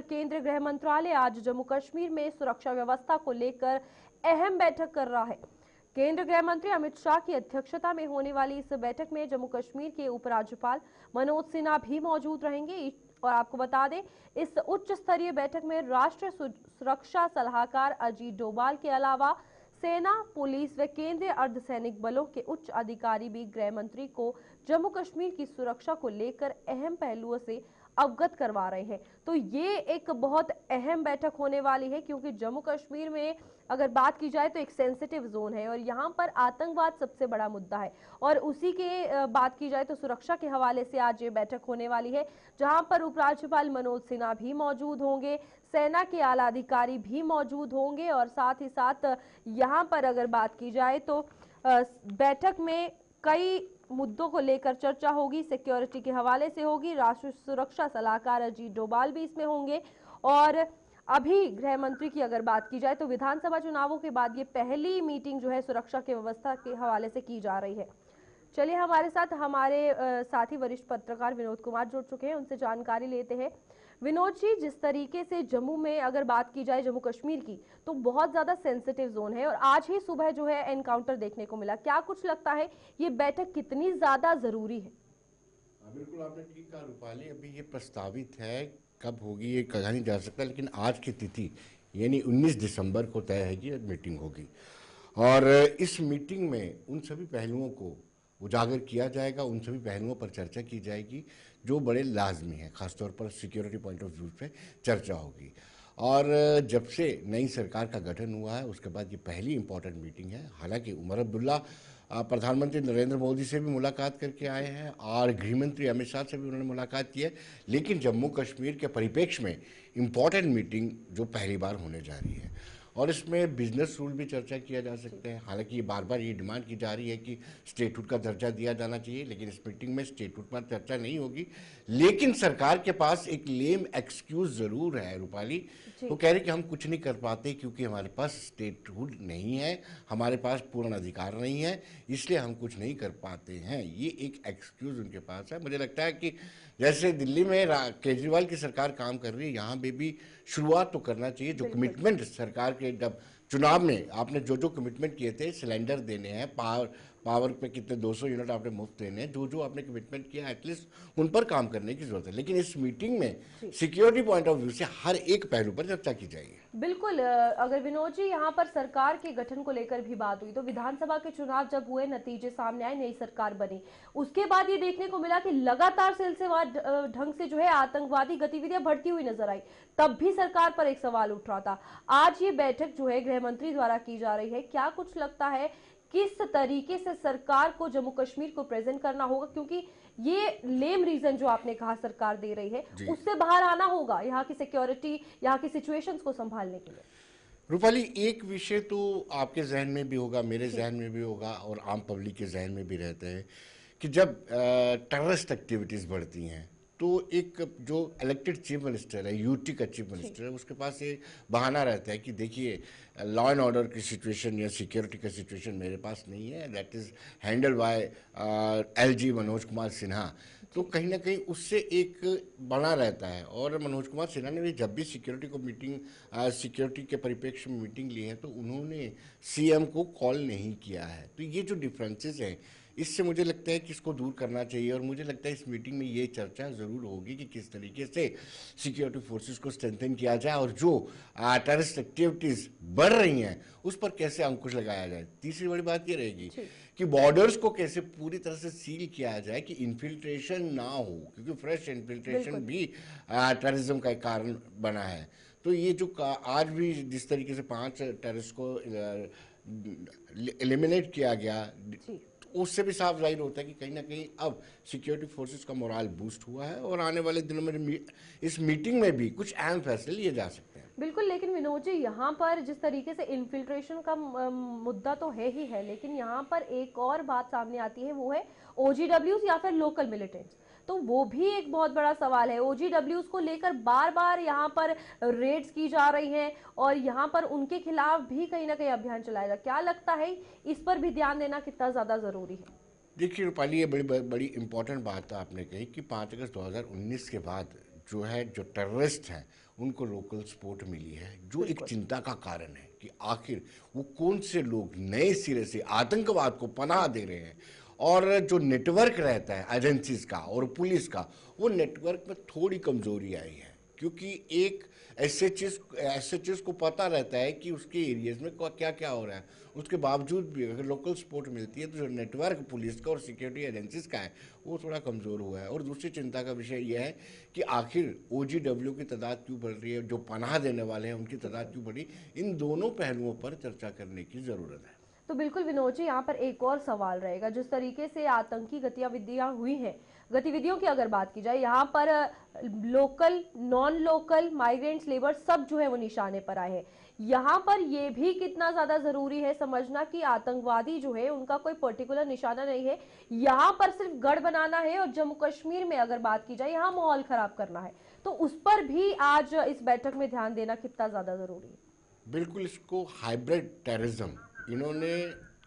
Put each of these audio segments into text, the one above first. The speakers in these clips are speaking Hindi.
केंद्रीय गृह मंत्रालय आज जम्मू कश्मीर में सुरक्षा व्यवस्था को लेकर अहम बैठक कर रहा है। केंद्रीय गृह मंत्री अमित शाह की अध्यक्षता में होने वाली इस बैठक में जम्मू कश्मीर के उपराज्यपाल मनोज सिन्हा भी मौजूद रहेंगे। और आपको बता दें, इस उच्च स्तरीय बैठक में राष्ट्रीय सुरक्षा सलाहकार अजीत डोभाल के अलावा सेना, पुलिस व केंद्रीय अर्धसैनिक बलों के उच्च अधिकारी भी गृह मंत्री को जम्मू कश्मीर की सुरक्षा को लेकर अहम पहलुओं से अवगत करवा रहे हैं। तो ये एक बहुत अहम बैठक होने वाली है, क्योंकि जम्मू कश्मीर में अगर बात की जाए तो एक सेंसिटिव जोन है और यहाँ पर आतंकवाद सबसे बड़ा मुद्दा है। और उसी के बात की जाए तो सुरक्षा के हवाले से आज ये बैठक होने वाली है, जहां पर उपराज्यपाल मनोज सिन्हा भी मौजूद होंगे, सेना के आला अधिकारी भी मौजूद होंगे और साथ ही साथ यहाँ पर अगर बात की जाए तो बैठक में कई मुद्दों को लेकर चर्चा होगी। सिक्योरिटी के हवाले से होगी, राष्ट्रीय सुरक्षा सलाहकार अजीत डोभाल भी इसमें होंगे। और अभी गृह मंत्री की अगर बात की जाए तो विधानसभा चुनावों के बाद ये पहली मीटिंग जो है सुरक्षा की व्यवस्था के हवाले से की जा रही है। चलिए, हमारे साथ हमारे साथी वरिष्ठ पत्रकार विनोद कुमार जुड़ चुके हैं, उनसे जानकारी लेते हैं। विनोद जी, जिस तरीके से जम्मू में अगर बात की जाए जम्मू कश्मीर की, तो बहुत ज्यादा सेंसिटिव जोन है और आज ही सुबह जो है एनकाउंटर देखने को मिला। क्या कुछ लगता है ये बैठक कितनी ज्यादा जरूरी है? बिल्कुल, आपने ठीक कहा रूपाली। अभी ये प्रस्तावित है, कब होगी ये कहा नहीं जा सकता, लेकिन आज की तिथि यानी 19 दिसंबर को तय है कि मीटिंग होगी और इस मीटिंग में उन सभी पहलुओं को उजागर किया जाएगा, उन सभी पहलुओं पर चर्चा की जाएगी जो बड़े लाजमी हैं। खासतौर पर सिक्योरिटी पॉइंट ऑफ व्यू पे चर्चा होगी। और जब से नई सरकार का गठन हुआ है उसके बाद ये पहली इंपॉर्टेंट मीटिंग है। हालांकि उमर अब्दुल्ला प्रधानमंत्री नरेंद्र मोदी से भी मुलाकात करके आए हैं और गृहमंत्री अमित शाह से भी उन्होंने मुलाकात की है, लेकिन जम्मू कश्मीर के परिप्रेक्ष्य में इम्पॉर्टेंट मीटिंग जो पहली बार होने जा रही है और इसमें बिजनेस रूल भी चर्चा किया जा सकते हैं। हालांकि ये बार बार ये डिमांड की जा रही है कि स्टेटहुड का दर्जा दिया जाना चाहिए, लेकिन इस मीटिंग में स्टेटहुड पर चर्चा नहीं होगी। लेकिन सरकार के पास एक लेम एक्सक्यूज जरूर है रूपाली। वो कह रहे कि हम कुछ नहीं कर पाते क्योंकि हमारे पास स्टेटहुड नहीं है, हमारे पास पूर्ण अधिकार नहीं है, इसलिए हम कुछ नहीं कर पाते हैं। ये एक एक्सक्यूज उनके पास है। मुझे लगता है कि जैसे दिल्ली में केजरीवाल की सरकार काम कर रही है, यहाँ पे भी शुरुआत तो करना चाहिए। जो कमिटमेंट सरकार के जब चुनाव में आपने जो जो कमिटमेंट किए थे, सिलेंडर देने हैं, पावर पे कितने 200 यूनिट आपने मुफ्त देने हैं, जो जो आपने कमिटमेंट किया एटलीस्ट उन पर काम करने की जरूरत है। लेकिन इस मीटिंग में सिक्योरिटी पॉइंट ऑफ व्यू से हर एक पहलू पर चर्चा की जाएगी। बिल्कुल, अगर विनोद जी यहाँ पर सरकार के गठन को लेकर भी बात हुई तो विधानसभा के चुनाव जब हुए, नतीजे सामने आए, नई सरकार बनी, उसके बाद ये देखने को मिला कि लगातार सिलसिलेवार ढंग से जो है आतंकवादी गतिविधियां बढ़ती हुई नजर आई। तब भी सरकार पर एक सवाल उठ रहा था। आज ये बैठक जो है गृह मंत्री द्वारा की जा रही है, क्या कुछ लगता है किस तरीके से सरकार को जम्मू कश्मीर को प्रेजेंट करना होगा? क्योंकि ये लेम रीजन जो आपने कहा सरकार दे रही है, उससे बाहर आना होगा यहाँ की सिक्योरिटी, यहाँ की सिचुएशंस को संभालने के लिए। रूपाली, एक विषय तो आपके जहन में भी होगा, मेरे जहन में भी होगा और आम पब्लिक के जहन में भी रहते हैं कि जब टेररिस्ट एक्टिविटीज़ बढ़ती हैं तो एक जो इलेक्टेड चीफ मिनिस्टर है, यूटी का चीफ मिनिस्टर है, उसके पास ये बहाना रहता है कि देखिए लॉ एंड ऑर्डर की सिचुएशन या सिक्योरिटी का सिचुएशन मेरे पास नहीं है, that is handle bye LG Manoj Kumar Sinha. तो कहीं ना कहीं उससे एक बना रहता है। और मनोज कुमार सिन्हा ने भी जब भी सिक्योरिटी को सिक्योरिटी के परिप्रेक्ष्य में मीटिंग ली है तो उन्होंने सीएम को कॉल नहीं किया है। तो ये जो डिफरेंसेस हैं, इससे मुझे लगता है कि इसको दूर करना चाहिए और मुझे लगता है इस मीटिंग में ये चर्चा ज़रूर होगी कि किस तरीके से सिक्योरिटी फोर्सेस को स्ट्रेंथन किया जाए और जो टेररिस्ट एक्टिविटीज़ बढ़ रही हैं उस पर कैसे अंकुश लगाया जाए। तीसरी बड़ी बात ये रहेगी कि बॉर्डर्स को कैसे पूरी तरह से सील किया जाए कि इन्फिल्ट्रेशन ना हो, क्योंकि फ्रेश इन्फिल्ट्रेशन भी टेररिज्म का एक कारण बना है। तो ये जो आज भी जिस तरीके से 5 टेररिस्ट को एलिमिनेट किया गया, उससे भी साफ जाहिर होता है कि कहीं ना कहीं अब सिक्योरिटी फोर्सेस का मोराल बूस्ट हुआ है और आने वाले दिनों में इस मीटिंग में भी कुछ अहम फैसले लिए जा सकते हैं। बिल्कुल, लेकिन विनोद जी यहाँ पर जिस तरीके से इन्फिल्ट्रेशन का मुद्दा तो है ही है, लेकिन यहाँ पर एक और बात सामने आती है, वो है ओजीडब्ल्यूज या फिर लोकल मिलिटेंट्स। तो वो भी एक बहुत बड़ा सवाल है। ओजीडब्ल्यूज को लेकर बार बार यहाँ पर रेड्स की जा रही हैं और यहाँ पर उनके खिलाफ भी कहीं ना कहीं अभियान चलाया जा। क्या लगता है इस पर भी ध्यान देना कितना ज्यादा जरूरी है? देखिए रूपाली, ये बड़ी बड़ी इंपॉर्टेंट बात आपने कही कि 5 अगस्त 2019 के बाद जो है, जो टेररिस्ट हैं, उनको लोकल सपोर्ट मिली है, जो एक चिंता का कारण है कि आखिर वो कौन से लोग नए सिरे से आतंकवाद को पनाह दे रहे हैं। और जो नेटवर्क रहता है एजेंसीज का और पुलिस का, वो नेटवर्क में थोड़ी कमजोरी आई है, क्योंकि एक एसएचएस को पता रहता है कि उसके एरियाज में क्या क्या हो रहा है। उसके बावजूद भी अगर लोकल सपोर्ट मिलती है तो जो नेटवर्क पुलिस का और सिक्योरिटी एजेंसीज का है वो थोड़ा कमज़ोर हुआ है। और दूसरी चिंता का विषय यह है कि आखिर ओजीडब्ल्यू की तादाद क्यों बढ़ रही है, जो पनाह देने वाले हैं उनकी तादाद क्यों बढ़ी। इन दोनों पहलुओं पर चर्चा करने की ज़रूरत है। तो बिल्कुल विनोद जी, यहाँ पर एक और सवाल रहेगा। जिस तरीके से आतंकी गतिविधियां हुई हैं, गतिविधियों की अगर बात की जाए, यहाँ पर local non local migrants labour सब जो है वो निशाने पर आए हैं। यहाँ पर ये भी कितना ज्यादा जरूरी है समझना कि आतंकवादी जो है उनका कोई पर्टिकुलर निशाना नहीं है, यहाँ पर सिर्फ गढ़ बनाना है। और जम्मू कश्मीर में अगर बात की जाए, यहाँ माहौल खराब करना है, तो उस पर भी आज इस बैठक में ध्यान देना कितना ज्यादा जरूरी है। बिल्कुल, इसको हाइब्रिड टेररिज्म, इन्होंने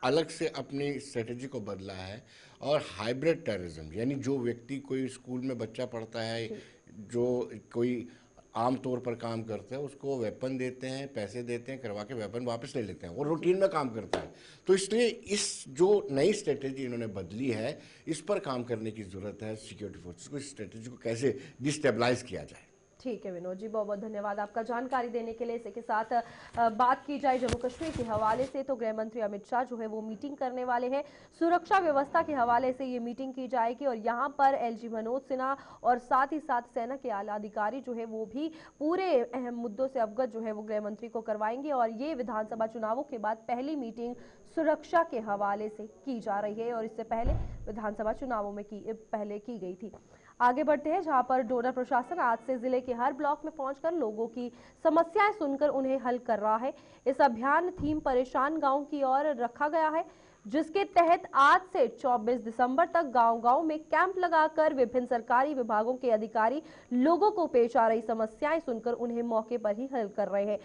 अलग से अपनी स्ट्रेटजी को बदला है। और हाइब्रिड टेररिज्म यानी जो व्यक्ति, कोई स्कूल में बच्चा पढ़ता है, जो कोई आम तौर पर काम करता है, उसको वेपन देते हैं, पैसे देते हैं, करवा के वेपन वापस ले लेते हैं और रूटीन में काम करता है। तो इसलिए इस जो नई स्ट्रेटजी इन्होंने बदली है, इस पर काम करने की ज़रूरत है सिक्योरिटी फोर्सेस को। इस स्ट्रेटजी को कैसे डिस्टेबलाइज किया जाए। ठीक है विनोद जी, बहुत बहुत धन्यवाद आपका जानकारी देने के लिए। इसी के साथ बात की जाए जम्मू कश्मीर के हवाले से, तो गृह मंत्री अमित शाह जो है वो मीटिंग करने वाले हैं। सुरक्षा व्यवस्था के हवाले से ये मीटिंग की जाएगी और यहाँ पर एलजी मनोज सिन्हा और साथ ही साथ सेना के आला अधिकारी जो है वो भी पूरे अहम मुद्दों से अवगत जो है वो गृह मंत्री को करवाएंगे। और ये विधानसभा चुनावों के बाद पहली मीटिंग सुरक्षा के हवाले से की जा रही है और इससे पहले विधानसभा चुनावों में पहले की गई थी। आगे बढ़ते हैं, जहां पर डोडा प्रशासन आज से जिले के हर ब्लॉक में पहुंचकर लोगों की समस्याएं सुनकर उन्हें हल कर रहा है। इस अभियान थीम परेशान गांव की ओर रखा गया है, जिसके तहत आज से 24 दिसंबर तक गांव-गांव में कैंप लगाकर विभिन्न सरकारी विभागों के अधिकारी लोगों को पेश आ रही समस्याएं सुनकर उन्हें मौके पर ही हल कर रहे हैं।